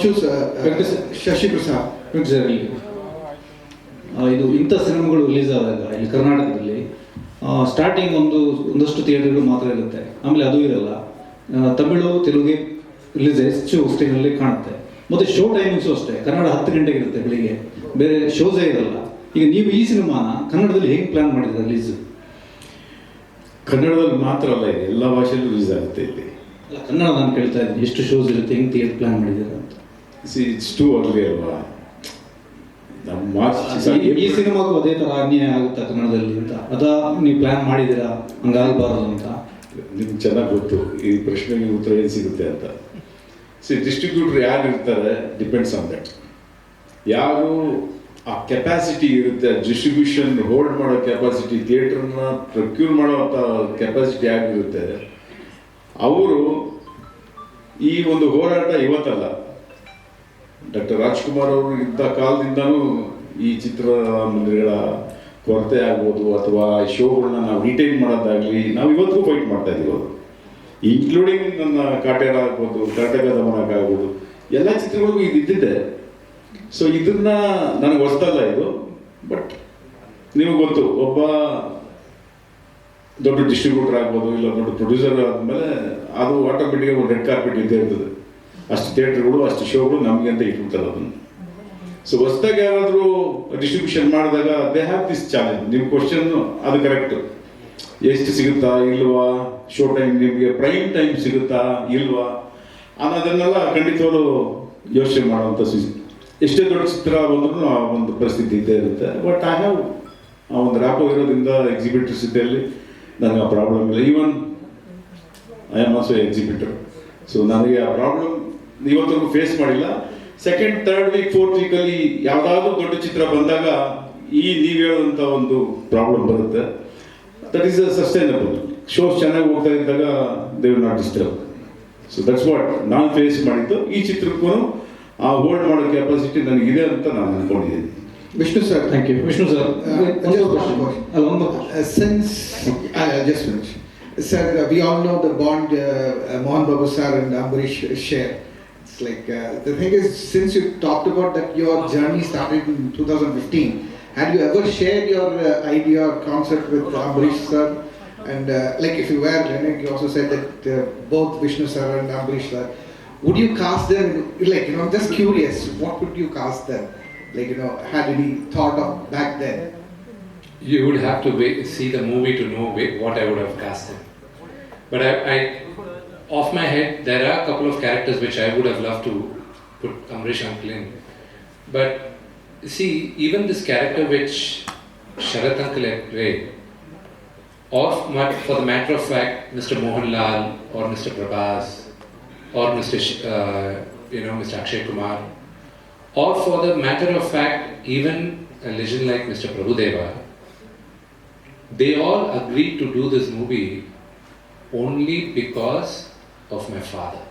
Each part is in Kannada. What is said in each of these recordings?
choose ಶಶಿ ಪ್ರಸಾದ್. ಎಕ್ಸಾಕ್ಟ್ಲಿ. ಇದು ಇಂಥ ಸಿನಿಮಾಗಳು ರಿಲೀಸ್ ಆದಾಗ ಇಲ್ಲಿ ಕರ್ನಾಟಕದಲ್ಲಿ ಸ್ಟಾರ್ಟಿಂಗ್ ಒಂದಷ್ಟು ಥಿಯೇಟರ್ಗಳು ಮಾತ್ರ ಇರುತ್ತೆ, ಆಮೇಲೆ ಅದು ಇರಲ್ಲ. ತಮಿಳು ತೆಲುಗಿಗೆ ರಿಲೀಸ್ ಹೆಚ್ಚು ಸ್ಟೇನಲ್ಲಿ ಕಾಣುತ್ತೆ. ಮತ್ತು ಶೋ ಟೈಮಿಂಗ್ಸು ಅಷ್ಟೇ, ಕನ್ನಡ 10 ಗಂಟೆಗೆ ಇರುತ್ತೆ ಬೆಳಿಗ್ಗೆ, ಬೇರೆ ಶೋಸೇ ಇರಲ್ಲ. ಈಗ ನೀವು ಈ ಸಿನಿಮಾನ ಕನ್ನಡದಲ್ಲಿ ಹೇಗೆ ಪ್ಲ್ಯಾನ್ ಮಾಡಿದ್ರೆ ರಿಲೀಸ್? ಕನ್ನಡದಲ್ಲಿ ಮಾತ್ರ ಅಲ್ಲ, ಇದೆ ಎಲ್ಲ ಭಾಷೆಯಲ್ಲೂ ರಿಲೀಸ್ ಆಗುತ್ತೆ ಇಲ್ಲಿ. ಅಲ್ಲ, ಕನ್ನಡ ನಾನು ಕೇಳ್ತಾ ಇದ್ದೀನಿ, ಎಷ್ಟು ಶೋಸ್ ಇರುತ್ತೆ, ಹೆಂಗೆ ಥಿಯೇಟರ್ ಪ್ಲ್ಯಾನ್ ಮಾಡಿದ್ದೀರಾ ಅಂತ. ಇಟ್ಸ್ ಟೂ ಅರ್ಲಿ ಅಲ್ವಾ ನಮ್ಮ ಈ ಸಿನಿಮಾಗೂ ಅದೇ ಥರ ಅನ್ಯಾಯ ಆಗುತ್ತಾ ಕನ್ನಡದಲ್ಲಿ ಅಂತ, ಅಥವಾ ನೀವು ಪ್ಲ್ಯಾನ್ ಮಾಡಿದ್ದೀರಾ ಹಂಗಾಗಬಾರದು ಅಂತ? ನಿಮ್ಗೆ ಚೆನ್ನಾಗಿ ಗೊತ್ತು ಈ ಪ್ರಶ್ನೆಗೆ ಉತ್ತರ ಏನು ಸಿಗುತ್ತೆ ಅಂತ. ಡಿಸ್ಟ್ರಿಬ್ಯೂಟರ್ ಯಾರು ಇರ್ತಾರೆ ಡಿಪೆಂಡ್ಸ್ ಆನ್ ದಟ್. ಯಾರು ಆ ಕೆಪಾಸಿಟಿ ಇರುತ್ತೆ, ಡಿಸ್ಟ್ರಿಬ್ಯೂಷನ್ ಹೋಲ್ಡ್ ಮಾಡೋ ಕೆಪಾಸಿಟಿ, ಥಿಯೇಟರ್ನ ಪ್ರೊಕ್ಯೂರ್ ಮಾಡೋವಂಥ ಕೆಪಾಸಿಟಿ ಆಗಿರುತ್ತೆ, ಅವರು ಈ ಒಂದು ಹೋರಾಟ ಇವತ್ತಲ್ಲ, ಡಾಕ್ಟರ್ ರಾಜ್ಕುಮಾರ್ ಅವರು ಇದ್ದ ಕಾಲದಿಂದನೂ ಈ ಚಿತ್ರಮಂದಿರಗಳ ಕೊರತೆ ಆಗ್ಬೋದು ಅಥವಾ ಶೋಗಳನ್ನ ನಾವು ರಿಟೈನ್ ಮಾಡೋದಾಗಲಿ ನಾವು ಇವತ್ತಿಗೂ ಫೈಟ್ ಮಾಡ್ತಾ ಇದ್ದೀವಿ. ಅವರು ಇನ್ಕ್ಲೂಡಿಂಗ್ ನನ್ನ ಕಾಟೇರ ಆಗ್ಬೋದು, ಕರ್ನಾಟಕ ದಮನಕ ಆಗ್ಬೋದು, ಎಲ್ಲ ಚಿತ್ರಗಳಿಗೂ ಇದು ಇದ್ದಿದ್ದೆ. ಸೊ ಇದನ್ನ ನನಗೆ ಹೊಸ್ತಲ್ಲ ಇದು. ಬಟ್ ನಿಮಗೆ ಗೊತ್ತು, ಒಬ್ಬ ದೊಡ್ಡ ಡಿಸ್ಟ್ರಿಬ್ಯೂಟರ್ ಆಗ್ಬೋದು ಇಲ್ಲ ದೊಡ್ಡ ಪ್ರೊಡ್ಯೂಸರ್ ಆದಮೇಲೆ ಅದು ಆಟೋಮೆಟಿಕ್ ಒಂದು ರೆಡ್ ಕಾರ್ಪೆಟ್ ಇದ್ದೇ ಇರ್ತದೆ. ಅಷ್ಟು ಥಿಯೇಟರ್ಗಳು ಅಷ್ಟು ಶೋಗಳು ನಮಗೆ ಅಂತ ಇಟ್ಬಿಡ್ತಾರೆ ಅದನ್ನು. ಸೊ ಹೊಸದಾಗಿ ಯಾರಾದರೂ ಡಿಸ್ಟ್ರಿಬ್ಯೂಷನ್ ಮಾಡಿದಾಗ ದೇ ಹ್ಯಾವ್ ದಿಸ್ ಚಾಲೆಂಜ್. ನಿಮ್ಮ ಕ್ವಶನ್ ಅದು ಕರೆಕ್ಟು, ಎಷ್ಟು ಸಿಗುತ್ತಾ ಇಲ್ವಾ, ಶೋ ಟೈಮ್ ನಿಮಗೆ ಪ್ರೈಮ್ ಟೈಮ್ ಸಿಗುತ್ತಾ ಇಲ್ವಾ ಅನ್ನೋದನ್ನೆಲ್ಲ ಖಂಡಿತವಾಗ್ಲೂ ಯೋಚನೆ ಮಾಡುವಂಥ ಎಷ್ಟೇ ದೊಡ್ಡ ಚಿತ್ರ ಬಂದ್ರೂ ಆ ಒಂದು ಪರಿಸ್ಥಿತಿ ಇದ್ದೇ ಇರುತ್ತೆ. ಬಟ್ ಐ ಹ್ಯಾವ್ ಆ ಒಂದು ರ್ಯಾಪೋ ಇರೋದ್ರಿಂದ ಎಕ್ಸಿಬಿಟರ್ಸ್ ಇದ್ದಲ್ಲಿ ನನಗೆ ಆ ಪ್ರಾಬ್ಲಮ್ ಇಲ್ಲ. Even I am also exhibitor. So ನನಗೆ ಆ ಪ್ರಾಬ್ಲಮ್ ಇವತ್ತರೆಗೂ ಫೇಸ್ ಮಾಡಿಲ್ಲ. ಸೆಕೆಂಡ್, ಥರ್ಡ್ ವೀಕ್, ಫೋರ್ತ್ ವೀಕಲ್ಲಿ ಯಾವುದಾದ್ರೂ ದೊಡ್ಡ ಚಿತ್ರ ಬಂದಾಗ ಈ ನೀವು ಹೇಳೋದಂಥ ಒಂದು ಪ್ರಾಬ್ಲಮ್ ಬರುತ್ತೆ. That is sustainable. ಶೋಸ್ ಚೆನ್ನಾಗಿ ಹೋಗ್ತಾ ಇದ್ದಾಗ they will not disturb. So that's what ನಾನು ಫೇಸ್ ಮಾಡಿದ್ದು. ಈ ಚಿತ್ರಕ್ಕೂ ಆ ಹೋಲ್ಡ್ ಮಾಡೋ ಕೆಪಾಸಿಟಿ ನನಗಿದೆ ಅಂತ ನಾನು ಅಂದ್ಕೊಂಡಿದ್ದೀನಿ. Vishnu sir, thank you. Vishnu sir, since just finish. Sir, we all know the bond Mohan Babu sir and Ambarish share. It's like the thing is, since you talked about that your journey started in 2015, had you ever shared your idea or concept with Ambarish sir? And like if you were, you also said that both Vishnu sir and Ambarish sir, would you cast them, like, you know, just curious, what would you cast them? Like, you know, had any thought of back then? You would have to see the movie to know what I would have cast him. But I off my head, there are a couple of characters which I would have loved to put Amrish Uncle in. But see, even this character which Sharat Uncle had played, or for the matter of fact, Mr. Mohanlal or Mr. Prabhas or Mr. Mr. Akshay Kumar, or for the matter of fact, even a legend like Mr. Prabhudeva, they all agreed to do this movie only because of my father.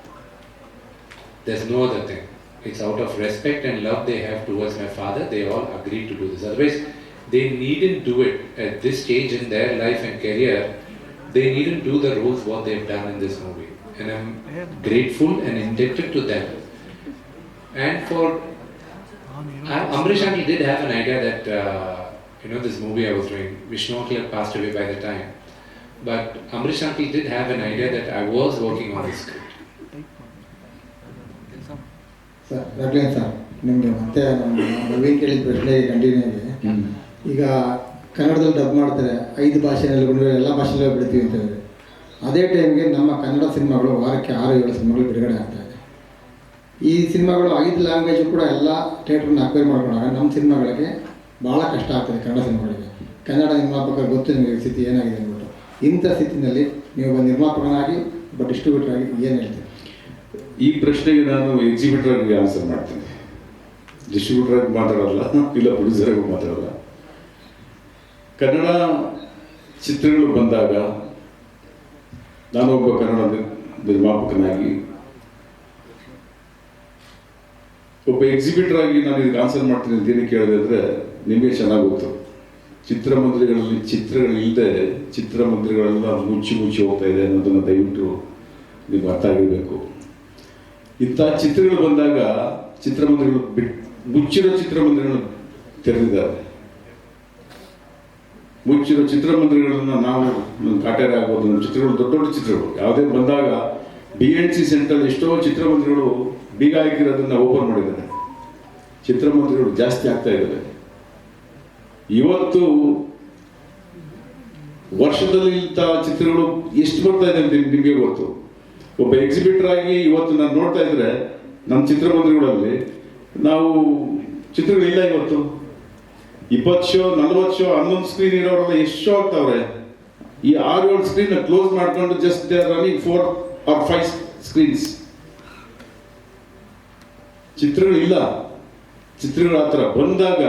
There's no other thing. It's out of respect and love they have towards my father, they all agreed to do this. Otherwise, they needn't do it at this stage in their life and career. They needn't do the roles what they've done in this movie. And I'm grateful and indebted to them. And for Amrish Uncle did have an idea that this movie I was doing, Vishnu Uncle had passed away by the time, but Amrish Uncle did have an idea that I was working on the script. Sir ರಘುಲೇನ್ ಸರ್, ನಿಮಗೆ ಮತ್ತೆ ನಮ್ಮ ನವೀನ್ ಕೇಳಿದ ಪ್ರಶ್ನೆಗೆ ಕಂಟಿನ್ಯೂ ಆಗಿ, ಈಗ ಕನ್ನಡದಲ್ಲಿ ಡಬ್ ಮಾಡ್ತಾರೆ, 5 ಭಾಷೆಯಲ್ಲಿ ಬಂದರೆ ಎಲ್ಲ ಭಾಷೆಯಲ್ಲೂ ಬಿಡ್ತೀವಿ ಅಂತ ಹೇಳಿದ್ರೆ, ಅದೇ ಟೈಮ್ಗೆ ನಮ್ಮ ಕನ್ನಡ ಸಿನಿಮಾಗಳು ವಾರಕ್ಕೆ 6-7 ಸಿನಿಮಾಗಳು ಬಿಡುಗಡೆ ಆಗ್ತಾಯಿದೆ. ಈ ಸಿನಿಮಾಗಳು 5 ಲ್ಯಾಂಗ್ವೇಜು ಕೂಡ ಎಲ್ಲ ಥಿಯೇಟ್ರನ್ನ ಅಕ್ವೈರ್ ಮಾಡ್ಕೊಂಡಾಗ ನಮ್ಮ ಸಿನಿಮಾಗಳಿಗೆ ಭಾಳ ಕಷ್ಟ ಆಗ್ತದೆ. ಕನ್ನಡ ಸಿನಿಮಾಗಳಿಗೆ ಕನ್ನಡ ನಿರ್ಮಾಪಕರು ಗೊತ್ತು ನಿಮಗೆ ಸ್ಥಿತಿ ಏನಾಗಿದೆ ಅಂದ್ಬಿಟ್ಟು. ಇಂಥ ಸ್ಥಿತಿನಲ್ಲಿ ನೀವು ಒಬ್ಬ ನಿರ್ಮಾಪಕನಾಗಿ ಒಬ್ಬ ಡಿಸ್ಟ್ರಿಬ್ಯೂಟರ್ ಆಗಿ ಏನು ಹೇಳ್ತೀವಿ? ಈ ಪ್ರಶ್ನೆಗೆ ನಾನು ಎಕ್ಸಿಬಿಟರ್ ಆಗಿ ಆನ್ಸರ್ ಮಾಡ್ತೀನಿ. ಡಿಸ್ಟ್ರಿಬ್ಯೂಟರ್ ಆಗಿ ಮಾತಾಡಲ್ಲ, ಇಲ್ಲ ಪ್ರೊಡ್ಯೂಸರ್ ಆಗಿ ಮಾತಾಡಲ್ಲ. ಕನ್ನಡ ಚಿತ್ರಗಳು ಬಂದಾಗ ನಾನೊಬ್ಬ ಕನ್ನಡ ನಿರ್ಮಾಪಕನಾಗಿ, ಒಬ್ಬ ಎಕ್ಸಿಬಿಟರ್ ಆಗಿ ನಾನು ಇದಕ್ಕೆ ಆನ್ಸರ್ ಮಾಡ್ತೀನಿ ಅಂತ ಏನಕ್ಕೆ ಕೇಳಿದೆ ಅಂದರೆ, ನಿಮಗೆ ಚೆನ್ನಾಗಿ ಗೊತ್ತು, ಚಿತ್ರಮಂದಿರಗಳಲ್ಲಿ ಚಿತ್ರಗಳಿಲ್ಲದೆ ಚಿತ್ರಮಂದಿರಗಳೆಲ್ಲ ಮುಚ್ಚಿ ಹೋಗ್ತಾ ಇದೆ ಅನ್ನೋದನ್ನು ದಯವಿಟ್ಟು ನಿಮ್ಗೆ ಅರ್ಥ ಆಗಿರಬೇಕು. ಇಂಥ ಚಿತ್ರಗಳು ಬಂದಾಗ ಚಿತ್ರಮಂದಿರಗಳು ಮುಚ್ಚಿರೋ ಚಿತ್ರಮಂದಿರಗಳನ್ನು ತೆರೆದಿದ್ದಾರೆ. ಮುಚ್ಚಿರೋ ಚಿತ್ರಮಂದಿರಗಳನ್ನು ನಾವು ಕಾಟೇರ ಆಗ್ಬೋದು, ನಮ್ಮ ಚಿತ್ರಗಳು ದೊಡ್ಡ ದೊಡ್ಡ ಚಿತ್ರಗಳು ಯಾವುದೇ ಬಂದಾಗ BNC ಸೆಂಟ್ರಲ್ಲಿ ಎಷ್ಟೋ ಚಿತ್ರಮಂದಿರಗಳು ಬೀಗ ಹಾಕಿರೋದನ್ನ ಓಪನ್ ಮಾಡಿದ್ದಾರೆ. ಚಿತ್ರಮಂದಿರಗಳು ಜಾಸ್ತಿ ಆಗ್ತಾ ಇದ್ದಾವೆ. ಇವತ್ತು ವರ್ಷದಲ್ಲಿ ಇಂಥ ಚಿತ್ರಗಳು ಎಷ್ಟು ಬರ್ತಾ ಇದೆ ಅಂತ ನಿಮಗೆ ಗೊತ್ತು. ಒಬ್ಬ ಎಕ್ಸಿಬಿಟರ್ ಆಗಿ ಇವತ್ತು ನಾನು ನೋಡ್ತಾ ಇದ್ರೆ ನಮ್ಮ ಚಿತ್ರಮಂದಿರಗಳಲ್ಲಿ ನಾವು ಚಿತ್ರಗಳಿಲ್ಲ. ಇವತ್ತು 20 ಶೋ 40 ಶೋ 11 ಸ್ಕ್ರೀನ್ ಇರೋರೆಲ್ಲ ಎಷ್ಟು ಶೋ ಆಗ್ತಾವ್ರೆ. ಈ 6-7 ಸ್ಕ್ರೀನ್ ಕ್ಲೋಸ್ ಮಾಡ್ಕೊಂಡು just they are running 4 or 5 screens. ಚಿತ್ರಗಳಿಲ್ಲ. ಚಿತ್ರಗಳು ಆ ಥರ ಬಂದಾಗ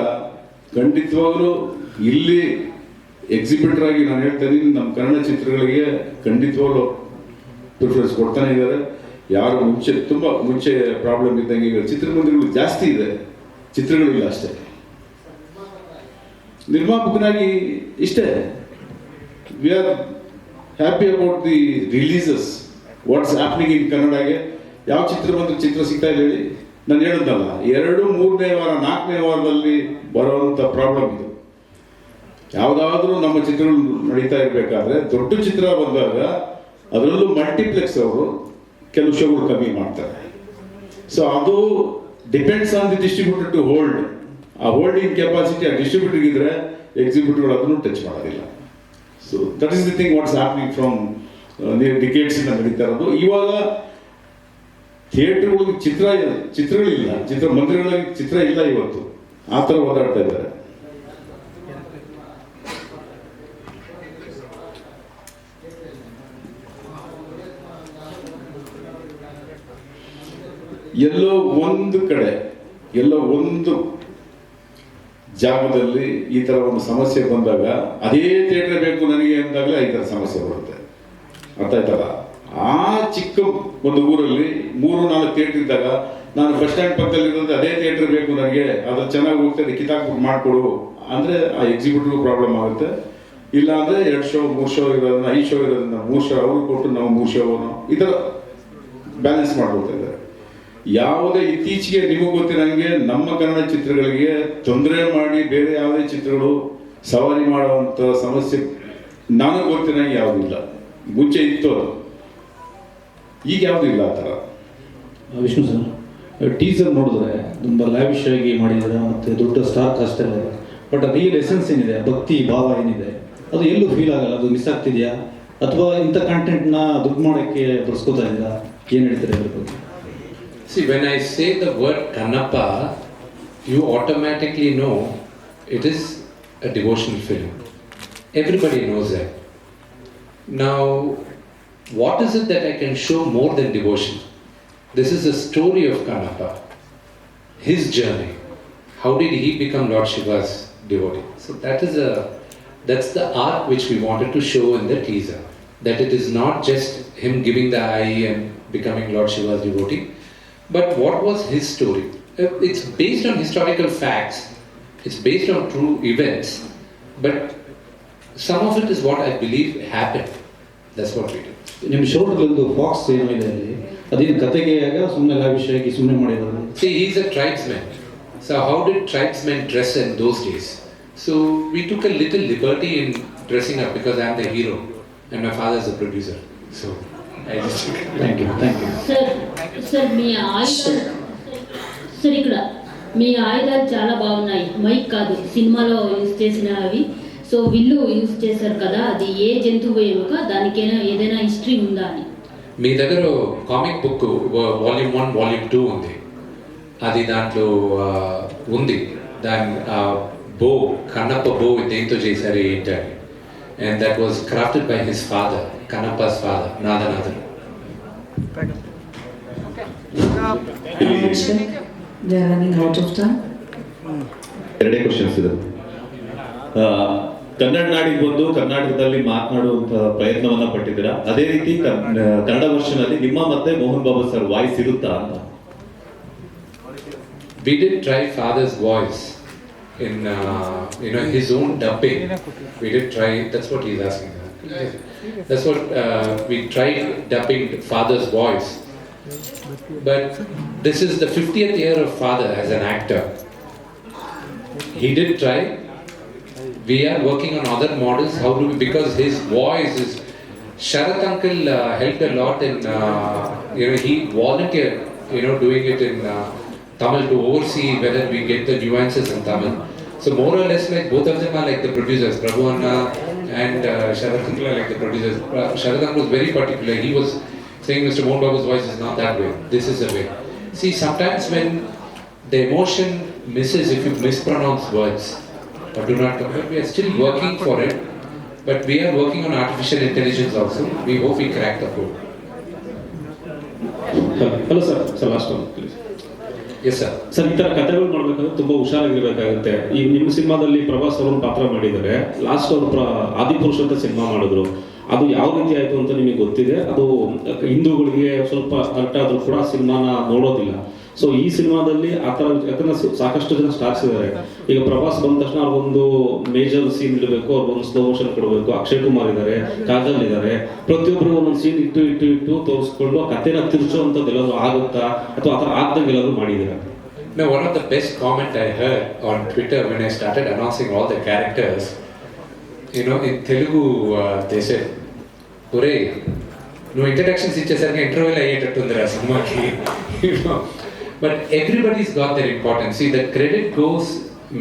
ಖಂಡಿತವಾಗಲೂ ಇಲ್ಲಿ ಎಕ್ಸಿಬಿಟರ್ ಆಗಿ ನಾನು ಹೇಳ್ತಾ ಇದ್ದೀನಿ, ನಮ್ಮ ಕನ್ನಡ ಚಿತ್ರಗಳಿಗೆ ಖಂಡಿತವಾಗ್ಲೂ ಪ್ರಿಫರೆನ್ಸ್ ಕೊಡ್ತಾನೆ ಇದ್ದಾರೆ. ಯಾರು ತುಂಬ ಮುಂಚೆ ಪ್ರಾಬ್ಲಮ್ ಇದ್ದಂಗೆ ಈಗ ಚಿತ್ರಮಂದಿರಗಳು ಜಾಸ್ತಿ ಇದೆ, ಚಿತ್ರಗಳಿಲ್ಲ ಅಷ್ಟೇ. ನಿರ್ಮಾಪಕನಾಗಿ ಇಷ್ಟೇ, we are happy about the releases, what's happening in ಕನ್ನಡಗೆ. ಯಾವ ಚಿತ್ರ ಸಿಗ್ತಾ ಇಲ್ಲ ಹೇಳಿ. ನಾನು ಹೇಳಿದ್ನಲ್ಲ, 2, 3ನೇ ವಾರ 4ನೇ ವಾರದಲ್ಲಿ ಬರುವಂಥ ಪ್ರಾಬ್ಲಮ್ ಇದು. ಯಾವುದಾದ್ರೂ ನಮ್ಮ ಚಿತ್ರಗಳು ನಡೀತಾ ಇರಬೇಕಾದ್ರೆ ದೊಡ್ಡ ಚಿತ್ರ ಬಂದಾಗ ಅದರಲ್ಲೂ ಮಲ್ಟಿಪ್ಲೆಕ್ಸ್ ಅವರು ಕೆಲವು ಶೋಗಳು ಕಮ್ಮಿ ಮಾಡ್ತಾರೆ. ಸೊ ಅದು depends on the distributor to hold. ಆ ಹೋಲ್ಡಿಂಗ್ ಕೆಪಾಸಿಟಿ ಆ ಡಿಸ್ಟ್ರಿಬ್ಯೂಟರ್ಗೆ ಇದ್ರೆ ಎಕ್ಸಿಬ್ಯೂಟರ್ಗಳು ಅದನ್ನು ಟಚ್ ಮಾಡೋದಿಲ್ಲ. So that is the thing what's happening from decades ಇಂದ ನಡೀತಾ ಇರೋದು. ಇವಾಗ ಥಿಯೇಟರ್ಗಳಿಗೆ ಚಿತ್ರಗಳಿಲ್ಲ, ಚಿತ್ರಮಂದಿರಗಳಿಗೆ ಚಿತ್ರ ಇಲ್ಲ. ಇವತ್ತು ಆ ಥರ ಓದಾಡ್ತಾ ಇದ್ದಾರೆ. ಎಲ್ಲೋ ಒಂದು ಕಡೆ, ಎಲ್ಲೋ ಒಂದು ಜಾಗದಲ್ಲಿ ಈ ತರ ಒಂದು ಸಮಸ್ಯೆ ಬಂದಾಗ ಅದೇ ಥಿಯೇಟರ್ ಬೇಕು ನನಗೆ ಅಂದಾಗಲೇ ಈ ತರ ಸಮಸ್ಯೆ ಬರುತ್ತೆ. ಅರ್ಥ ಆಯ್ತಲ್ಲ? ಆ ಚಿಕ್ಕ ಒಂದು ಊರಲ್ಲಿ 3-4 ಥಿಯೇಟರ್ ಇದ್ದಾಗ ನಾನು ಬಸ್ ಸ್ಟ್ಯಾಂಡ್ ಪಕ್ಕದಲ್ಲಿ ಇರೋದು ಅದೇ ಥಿಯೇಟರ್ ಬೇಕು ನನಗೆ, ಅದು ಚೆನ್ನಾಗಿ ಹೋಗ್ತದೆ, ಕಿತಾಕ್ಬಿಟ್ಟು ಮಾಡಿಕೊಡು ಅಂದ್ರೆ ಆ ಎಕ್ಸಿಬ್ಯೂಟಿವ್ ಪ್ರಾಬ್ಲಮ್ ಆಗುತ್ತೆ. ಇಲ್ಲ ಅಂದ್ರೆ 2 ಶೋ 3 ಶೋ ಇರೋದನ್ನ 5 ಶೋ ಇರೋದನ್ನ 3 ಶೋ ಅವ್ರಿಗೆ ಕೊಟ್ಟು ನಾವು 3 ಶೋವನ್ನು ಈ ಥರ ಬ್ಯಾಲೆನ್ಸ್ ಮಾಡ್ಕೊಳ್ತಾ ಇದ್ದಾರೆ. ಯಾವುದೇ ಇತ್ತೀಚೆಗೆ ನಿಮಗೆ ಗೊತ್ತಿರಂಗೆ ನಮ್ಮ ಕನ್ನಡ ಚಿತ್ರಗಳಿಗೆ ತೊಂದರೆ ಮಾಡಿ ಬೇರೆ ಯಾವುದೇ ಚಿತ್ರಗಳು ಸವಾರಿ ಮಾಡುವಂಥ ಸಮಸ್ಯೆ ನನಗೆ ಗೊತ್ತಿರಂಗೆ ಯಾವುದಿಲ್ಲ. ಮುಂಚೆ ಇತ್ತು ಅದು, ಈಗ ಯಾವುದೂ ಇಲ್ಲ ಆ ಥರ. ವಿಷ್ಣು ಸರ್, ಟೀಸರ್ ನೋಡಿದ್ರೆ ತುಂಬ ಲ್ಯಾವಿಶ್ ಆಗಿ ಮಾಡಿದ್ದಾರೆ ಮತ್ತು ದೊಡ್ಡ ಸ್ಟಾರ್ ಕಾಸ್ಟ್ ಎಲ್ಲ ಇದೆ. ಬಟ್ ರಿಯಲ್ ಎಸೆನ್ಸ್ ಏನಿದೆ, ಭಕ್ತಿ ಭಾವ ಏನಿದೆ, ಅದು ಎಲ್ಲೂ ಫೀಲ್ ಆಗಲ್ಲ. ಅದು ಮಿಸ್ ಆಗ್ತಿದೆಯಾ ಅಥವಾ ಇಂಥ ಕಂಟೆಂಟ್ನ ದುಡ್ಡು ಮಾಡೋಕ್ಕೆ ಬರ್ಸ್ಕೋತಾ ಇದ್ದೀರಾ? ಏನು ಹೇಳ್ತಾರೆ ಅದ್ರ ಬಗ್ಗೆ? See, when I say the word Kannappa, you automatically know it is a devotional film. Everybody knows that. Now, what is it that I can show more than devotion? This is the story of Kannappa, his journey. How did he become Lord Shiva's devotee? So that's the arc which we wanted to show in the teaser. That it is not just him giving the eye and becoming Lord Shiva's devotee, but what was his story? It's based on historical facts, it's based on true events, but some of it is what I believe happened. That's what we did. ನಿಮ್ಮ ಶೋರ್ಟ್ಗಳದ್ದು ಫಾಕ್ಸ್ ಏನೋ ಇದೆ ಅಲ್ಲಿ, ಅದೇನು ಕತೆಗೆ ಆಗ ಸುಮ್ಮನೆ ಲ್ಯಾವಿಶ್ ಆಗಿ ಸುಮ್ಮನೆ ಮಾಡಿರೋದು? See, he's a tribesman. So how did tribesmen dress in those days? So we took a little liberty in dressing up because I'm the hero and my father is the producer. So I just thank you. Sir మీ ఆయుధాలు సార్ ఇక్కడ మీ ఆయుధాలు చాలా బాగున్నాయి. మైక్ కాదు, సినిమాలో యూజ్ చేసినవి. సో విల్లు యూజ్ చేశారు కదా, అది ఏ జంతువు ఎముక, దానికైనా ఏదైనా హిస్టరీ ఉందా అని? మీ దగ్గర కామిక్ బుక్ వాల్యూమ్ 1 వాల్యూమ్ 2 ఉంది. అది దాంట్లో ఉంది. దాని బో కన్నప్ప బో దేంతో చేశారు ఏంటని. And that was crafted by his father, Kannappa's father, Nadanathan. They are running out of time. ಎರಡೇ ಕ್ವಶನ್ಸ್ ಇದೆ. ಕನ್ನಡ ನಾಡಿಗೆ ಬಂದು ಕರ್ನಾಟಕದಲ್ಲಿ ಮಾತನಾಡುವಂತ ಪ್ರಯತ್ನವನ್ನ ಪಟ್ಟಿದ್ದೀರಾ. ಅದೇ ರೀತಿ ಕನ್ನಡ ವರ್ಷನ್ ಅಲ್ಲಿ ನಿಮ್ಮ ಮತ್ತೆ ಮೋಹನ್ ಬಾಬು ಸರ್ ವಾಯ್ಸ್ ಇರುತ್ತಾ ಅಂತ? We did try father's voice in his own dubbing. We did try. That's what he's asking. That's what we tried dubbing father's voice, But this is the 50th year of father as an actor. He did try. We are working on other models. How do we? Because his voice is. Sharath uncle helped a lot in. He volunteered. Doing it in Tamil to oversee whether we get the nuances in Tamil. So more or less, like both of them are like the producers. Prabhu Anna and Sharath uncle are like the producers. Sharath uncle was very particular. He was saying Mr. Mohan Babu's voice is not that way. This is the way. See, sometimes when the emotion misses if you mispronounce words or do not compare, we are still working for it. But we are working on artificial intelligence also. We hope we crack the code. Hello sir last one please. Yes, sir. Sir, ಈ ಥರ ಕಥೆಗಳು ಮಾಡಬೇಕಾದ್ರೆ ತುಂಬ ಹುಷಾರಾಗಿರ್ಬೇಕಾಗುತ್ತೆ. ಈಗ ನಿಮ್ಮ ಸಿನಿಮಾದಲ್ಲಿ ಪ್ರಭಾಸ್ ಅವರು ಪಾತ್ರ ಮಾಡಿದ್ದಾರೆ. ಲಾಸ್ಟ್ ಅವರು ಆದಿಪುರುಷ ಅಂತ ಸಿನಿಮಾ ಮಾಡಿದ್ರು. ಅದು ಯಾವ ರೀತಿ ಆಯಿತು ಅಂತ ನಿಮಗೆ ಗೊತ್ತಿದೆ. ಅದು ಹಿಂದೂಗಳಿಗೆ ಸ್ವಲ್ಪ ಅರ್ಥ ಆದರೂ ಕೂಡ ಸಿನಿಮಾನ ನೋಡೋದಿಲ್ಲ. ಸೊ ಈ ಸಿನಿಮಾದಲ್ಲಿ ಆ ಥರ, ಯಾಕಂದ್ರೆ ಸಾಕಷ್ಟು ಜನ ಸ್ಟಾರ್ಸ್ ಇದ್ದಾರೆ. ಈಗ ಪ್ರಭಾಸ್ ಬಂದ ತಕ್ಷಣ ಅವ್ರಿಗೊಂದು ಮೇಜರ್ ಸೀನ್ ಇಡಬೇಕು, ಅವ್ರಿಗೊಂದು ಸ್ಲೋ ಮೋಷನ್ ಕೊಡಬೇಕು. ಅಕ್ಷಯ್ ಕುಮಾರ್ ಇದ್ದಾರೆ, ಕಾಜಲ್ ಇದ್ದಾರೆ. ಪ್ರತಿಯೊಬ್ಬರು ಒಂದೊಂದು ಸೀನ್ ಇಟ್ಟು ತೋರಿಸ್ಕೊಂಡು ಕಥೆನ ತಿರ್ಚುವಂಥದ್ದು ಎಲ್ಲಾದ್ರೂ ಆಗುತ್ತಾ ಅಥವಾ ಆ ಥರ ಆಗ್ದಂಗೆ ಎಲ್ಲಾದ್ರೂ ಮಾಡಿದ್ದೀರಾ? Now, one of the best comment I heard on Twitter when I started announcing all the characters, in Telugu, they said, "Ore, no introductions ichesarga interval ayyetatundra sinemaki." But everybody's got their importance. See, the credit goes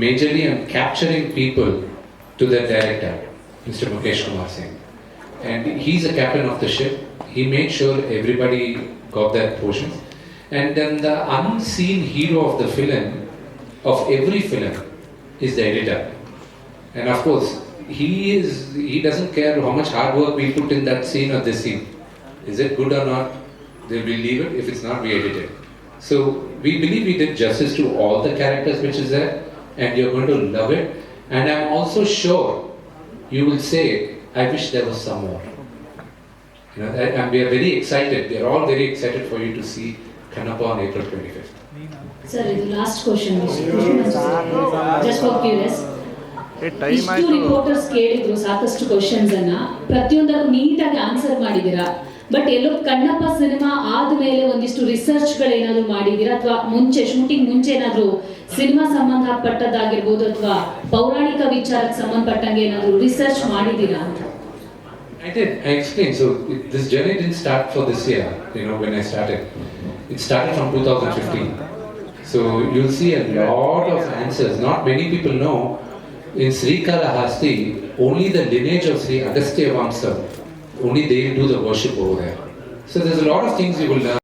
majorly on capturing people to the director, Mr. Mukesh Kumar Singh. And he's a captain of the ship. He made sure everybody got their portions. And then the unseen hero of the film, of every film, is the editor. And of course, he doesn't care how much hard work we put in that scene or this scene. Is it good or not? They will leave it. If it's not, we edit it. So we believe we did justice to all the characters which is there, and you're going to love it. And I'm also sure you will say, I wish there was some more. And we are very excited. We are all very excited for you to see Kannappa on April 25th. Sir, ಇದು last question. Just for curious. ಇಷ್ಟು ರಿಪೋರ್ಟರ್ಸ್ ಕೇಳಿದ್ರು ಸಾಕಷ್ಟು ಕ್ವಶನ್ಸ್ ಅನ್ನ, ಪ್ರತಿಯೊಂದಕ್ಕೂ ನೀಟಾಗಿ ಆನ್ಸರ್ ಮಾಡಿದ್ದೀರಾ. ಬಟ್ ಎಲ್ಲೋ ಕಣ್ಣಪ್ಪ ಸಿನಿಮಾ ಆದ್ಮೇಲೆ ಒಂದಿಷ್ಟು ರಿಸರ್ಚ್ ಗಳೇನಾದ್ರು ಮಾಡಿದ್ದೀರಾ, ಅಥವಾ ಮುಂಚೆ ಶೂಟಿಂಗ್ ಮುಂಚೆ ಏನಾದ್ರು ಸಿನಿಮಾ ಸಂಬಂಧಪಟ್ಟದ್ದಾಗಿರ್ಬೋದು ಅಥವಾ ಪೌರಾಣಿಕ ವಿಚಾರಕ್ಕೆ ಸಂಬಂಧಪಟ್ಟಂಗೆ ಏನಾದ್ರು ರಿಸರ್ಚ್ ಮಾಡಿದ್ದೀರಾ ಅಂತ? I did. I explained. So this journey didn't start for this year. When I started, it started from 2015. So you'll see a lot of answers. Not many people know. In Srikalahasti, only the lineage of Sri Agastya Vamsa, only they do the worship over there. So there's a lot of things you will learn.